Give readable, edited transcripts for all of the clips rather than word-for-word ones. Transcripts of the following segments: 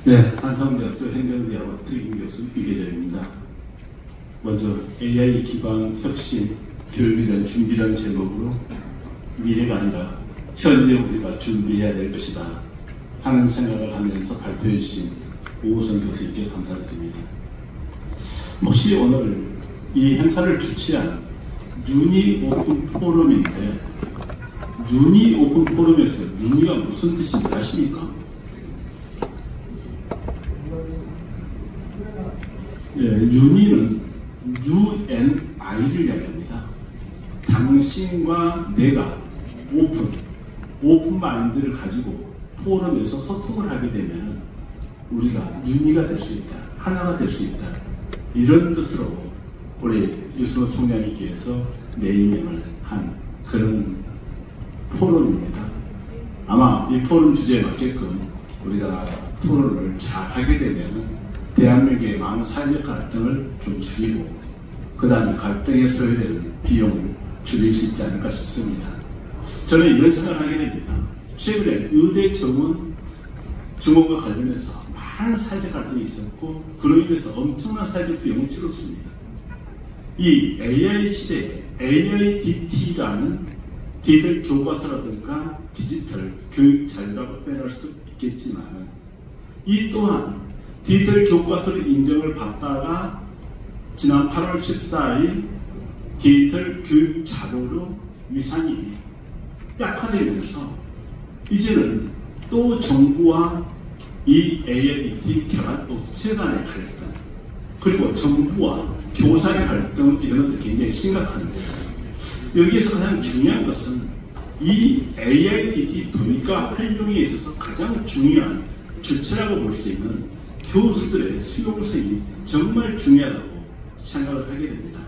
네, 한성대학교 행정대학원 특임교수 이계정입니다. 먼저 AI 기반 혁신 교육에 대한 준비라는 제목으로 미래가 아니라 현재 우리가 준비해야 될 것이다 하는 생각을 하면서 발표해 주신 오우선 교수님께 감사드립니다. 혹시 오늘 이 행사를 주최한 유니 오픈 포럼인데, 유니 오픈 포럼에서 유니가 무슨 뜻인지 아십니까? 예, 유니는 UNI를 이야기합니다. 당신과 내가 오픈 마인드를 가지고 포럼에서 소통을 하게 되면 우리가 유니가 될 수 있다, 하나가 될 수 있다, 이런 뜻으로 우리 유승호 총장님께서 네이밍을 한 그런 포럼입니다. 아마 이 포럼 주제에 맞게끔 우리가 토론을 잘 하게 되면 대한민국의 많은 사회적 갈등을 좀 줄이고 그 다음에 갈등에 소요되는 비용을 줄일 수 있지 않을까 싶습니다. 저는 이런 생각을 하게 됩니다. 최근에 의대 증원과 관련해서 많은 사회적 갈등이 있었고 그로 인해서 엄청난 사회적 비용을 치렀습니다. 이 AI 시대에 AIDT라는 디지털 교과서라든가 디지털 교육 자료라고 표현할 수도 있겠지만 이 또한 디지털 교과서로 인정을 받다가 지난 8월 14일 디지털 교육 자료로 위상이 약화되면서 이제는 또 정부와 이 AIDT 개발 업체 간의 갈등, 그리고 정부와 교사의 갈등, 이런 것들이 굉장히 심각한데, 여기에서 가장 중요한 것은 이 AIDT 도입과 활용에 있어서 가장 중요한 주체라고 볼 수 있는 교수들의 수용성이 정말 중요하다고 생각을 하게 됩니다.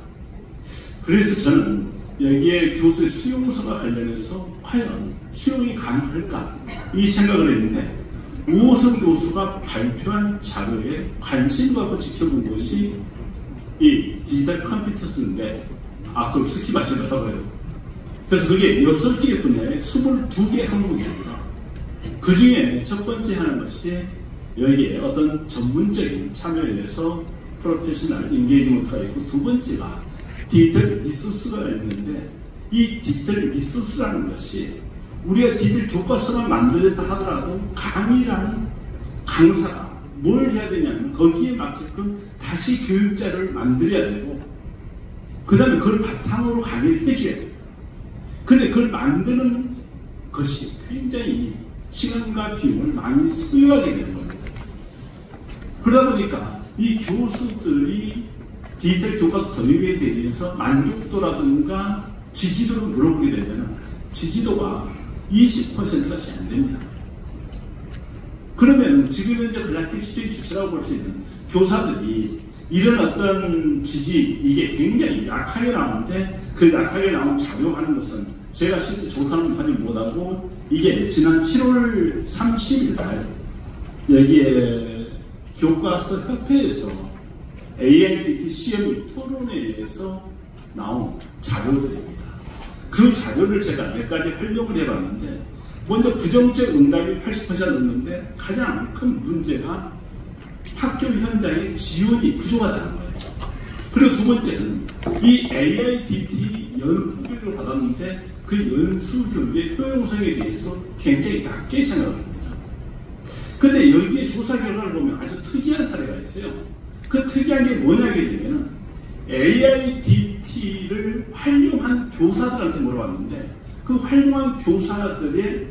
그래서 저는 여기에 교수의 수용성과 관련해서 과연 수용이 가능할까 이 생각을 했는데, 우호성 교수가 발표한 자료에 관심 갖고 지켜본 것이 이 디지털 컴퓨터스인데, 그걸 스킵하시더라고요. 그래서 그게 6개 분야에 22개 항목입니다. 그 중에 첫 번째 하는 것이 여기에 어떤 전문적인 참여에 의해서 프로페셔널 인게이지먼트가 있고, 두 번째가 디지털 리소스가 있는데, 이 디지털 리소스라는 것이 우리가 디지털 교과서만 만들었다 하더라도 강의라는 강사가 뭘 해야 되냐면 거기에 맞게끔 다시 교육자를 만들어야 되고, 그 다음에 그걸 바탕으로 강의를 해줘야 돼요. 근데 그걸 만드는 것이 굉장히 시간과 비용을 많이 소요하게 되는 겁니다. 그러다 보니까 이 교수들이 디지털 교과서 도입에 대해서 만족도라든가 지지도를 물어보게 되면 지지도가 20%가 채 안 됩니다. 그러면 지금 현재 가장 핵심적인 주체라고 볼 수 있는 교사들이 이런 어떤 지지, 이게 굉장히 약하게 나오는데, 그 약하게 나온 자료하는 것은 제가 실제 조사는 하지 못하고, 이게 지난 7월 30일 날 여기에 교과서 협회에서 AIDT 시험 토론에 의해서 나온 자료들입니다. 그 자료를 제가 몇 가지 활용을 해봤는데, 먼저 부정적 응답이 80% 넘는데 가장 큰 문제가 학교 현장의 지원이 부족하다는 거예요. 그리고 두 번째는 이 AIDT 연수교육을 받았는데 그 연수교육의 효용성에 대해서 굉장히 낮게 생각을 합니다. 근데 여기에 조사 결과를 보면 아주 특이한 사례가 있어요. 그 특이한 게 뭐냐게 되면 AIDT를 활용한 교사들한테 물어봤는데, 그 활용한 교사들의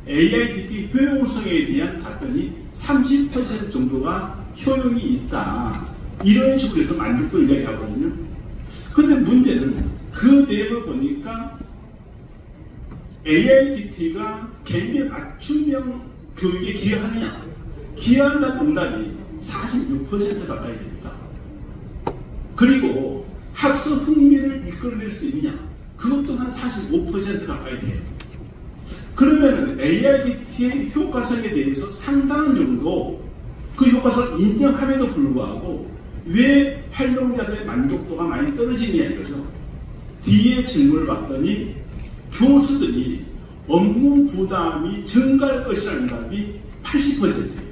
AIDT 효용성에 대한 답변이 30% 정도가 효용이 있다, 이런 식으로 해서 만족도를 이야기하거든요. 근데 문제는 그 내용을 보니까 AIDT가 개인의 맞춤형 교육에 기여하느냐, 기여한다는 응답이 46% 가까이 됩니다. 그리고 학습 흥미를 이끌어낼 수 있느냐, 그것도 한 45% 가까이 돼요. 그러면 AIDT의 효과성에 대해서 상당한 정도 그 효과성을 인정함에도 불구하고 왜 활용자들의 만족도가 많이 떨어지느냐 이거죠. 뒤에 질문을 봤더니 교수들이 업무 부담이 증가할 것이라는 답이 80%예요.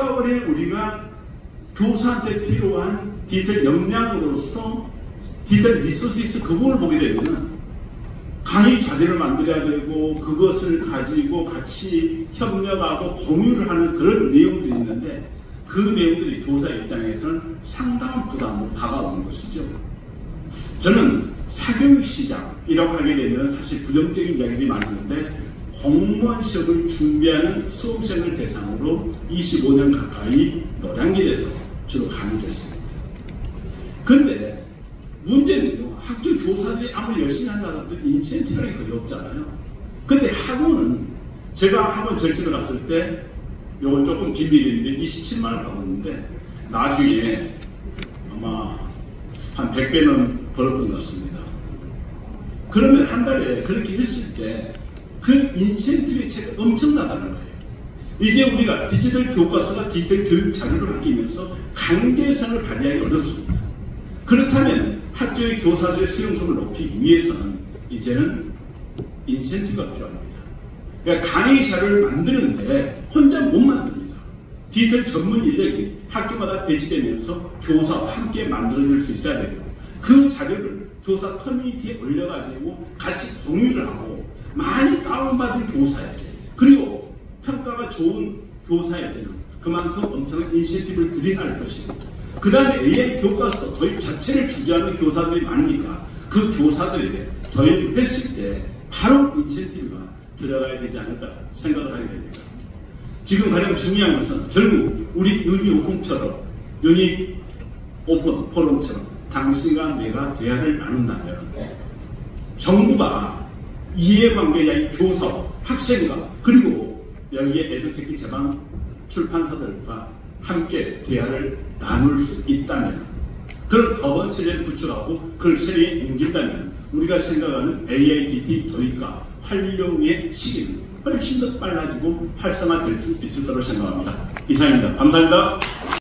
한꺼번에 우리가 교사한테 필요한 디지털 역량으로서 디지털 리소시스 그 부분을 보게 되면 강의 자료를 만들어야 되고 그것을 가지고 같이 협력하고 공유를 하는 그런 내용들이 있는데 그 내용들이 교사 입장에서는 상당한 부담으로 다가오는 것이죠. 저는 사교육 시장이라고 하게 되면 사실 부정적인 이야기들이 많은데 공무원 시험을 준비하는 수험생을 대상으로 25년 가까이 노량진에서 주로 강의를 했습니다. 그런데 문제는요, 학교 교사들이 아무리 열심히 한다고 해도 인센티브가 거의 없잖아요. 근데 학원은 제가 학원 절차를 갔을 때 요건 조금 비밀인데 27만원을 받았는데 나중에 아마 한 100배는 벌었던 것 같습니다. 그러면 한 달에 그렇게 했을 때 그 인센티브의 차이가 엄청나다는 거예요. 이제 우리가 디지털 교과서가 디지털 교육 자료를 바뀌면서 강제성을 발휘하기 어렵습니다. 그렇다면 학교의 교사들의 수용성을 높이기 위해서는 이제는 인센티브가 필요합니다. 그러니까 강의 자료를 만드는데 혼자 못 만듭니다. 디지털 전문 인력이 학교마다 배치되면서 교사와 함께 만들어줄 수 있어야 되고 그 자료를 교사 커뮤니티에 올려가지고 같이 공유를 하고 많이 다운받은 교사에게 그리고 평가가 좋은 교사에게는 그만큼 엄청난 인센티브를 드려야 할 것입니다. 그 다음에 AI 교과서 도입 자체를 주저하는 교사들이 많으니까 그 교사들에게 도입을 했을 때 바로 인센티브가 들어가야 되지 않을까 생각을 하게 됩니다. 지금 가장 중요한 것은 결국 우리 유니오픈처럼 유니오픈 포럼처럼 당신과 내가 대화를 나눈다면 정부가 이해관계자 교사와 학생과 그리고 여기에 에듀테크 제방 출판사들과 함께 대화를 나눌 수 있다면 그런 법원 체제를 구축하고 그걸 세계에 옮긴다면 우리가 생각하는 AIDT 도입과 활용의 시기는 훨씬 더 빨라지고 활성화될 수 있을 거라고 생각합니다. 이상입니다. 감사합니다.